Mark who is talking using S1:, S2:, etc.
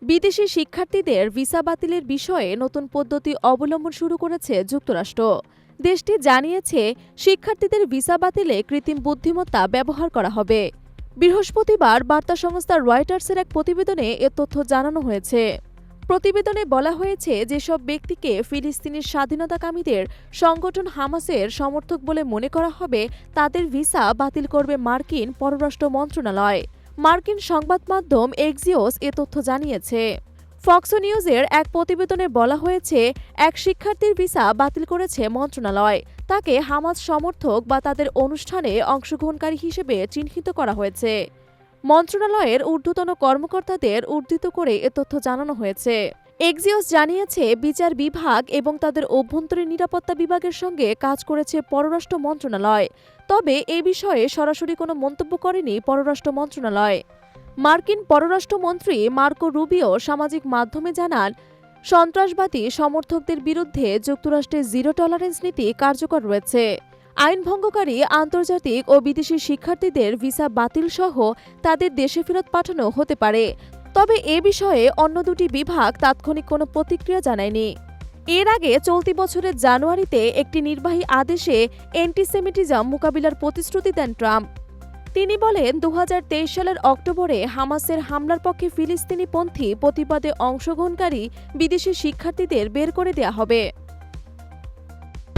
S1: বিদেশি শিক্ষার্থীদের ভিসা বাতিলের বিষয়ে নতুন পদ্ধতি অবলম্বন শুরু করেছে যুক্তরাষ্ট্র। দেশটি জানিয়েছে, শিক্ষার্থীদের ভিসা বাতিলে কৃত্রিম বুদ্ধিমত্তা ব্যবহার করা হবে। বৃহস্পতিবার বার্তা সংস্থা রয়টার্সের এক প্রতিবেদনে এ তথ্য জানানো হয়েছে। প্রতিবেদনে বলা হয়েছে, যেসব ব্যক্তিকে ফিলিস্তিনি স্বাধীনতাকামীদের সংগঠন হামাসের সমর্থক বলে মনে করা হবে, তাদের ভিসা বাতিল করবে মার্কিন পররাষ্ট্র মন্ত্রণালয়। মার্কিন সংবাদ মাধ্যম এক্সিওস এ তথ্য জানিয়েছে। ফক্স নিউজের এক প্রতিবেদনে বলা হয়েছে, এক শিক্ষার্থীর ভিসা বাতিল করেছে মন্ত্রণালয়। তাকে হামাস সমর্থক বা তাদের অনুষ্ঠানে অংশগ্রহণকারী হিসেবে চিহ্নিত করা হয়েছে। মন্ত্রণালয়ের ঊর্ধ্বতন কর্মকর্তাদের উদ্ধৃত করে এ তথ্য জানানো হয়েছে। এক্সিওস জানিয়েছে, বিচার বিভাগ এবং তাদের অভ্যন্তরীণ নিরাপত্তা বিভাগের সঙ্গে কাজ করেছে পররাষ্ট্র মন্ত্রণালয়। তবে এ বিষয়ে সরাসরি কোনো মন্তব্য করেনি পররাষ্ট্র মন্ত্রণালয়। মার্কিন পররাষ্ট্রমন্ত্রী মার্কো রুবিও সামাজিক মাধ্যমে জানান, সন্ত্রাসবাদী সমর্থকদের বিরুদ্ধে যুক্তরাষ্ট্রের জিরো টলারেন্স নীতি কার্যকর রয়েছে। আইন ভঙ্গকারী আন্তর্জাতিক ও বিদেশি শিক্ষার্থীদের ভিসা বাতিল সহ তাদের দেশে ফেরত পাঠানো হতে পারে। তবে এ বিষয়ে অন্য দুটি বিভাগ তাৎক্ষণিক কোনো প্রতিক্রিয়া জানায়নি। এর আগে চলতি বছরের জানুয়ারিতে একটি নির্বাহী আদেশে অ্যান্টিসেমিটিজম মোকাবিলার প্রতিশ্রুতি দেন ট্রাম্প। তিনি বলেন, 2023 সালের অক্টোবরে হামাসের হামলার পক্ষে ফিলিস্তিনিপন্থী প্রতিবাদে অংশগ্রহণকারী বিদেশি শিক্ষার্থীদের বের করে দেয়া হবে।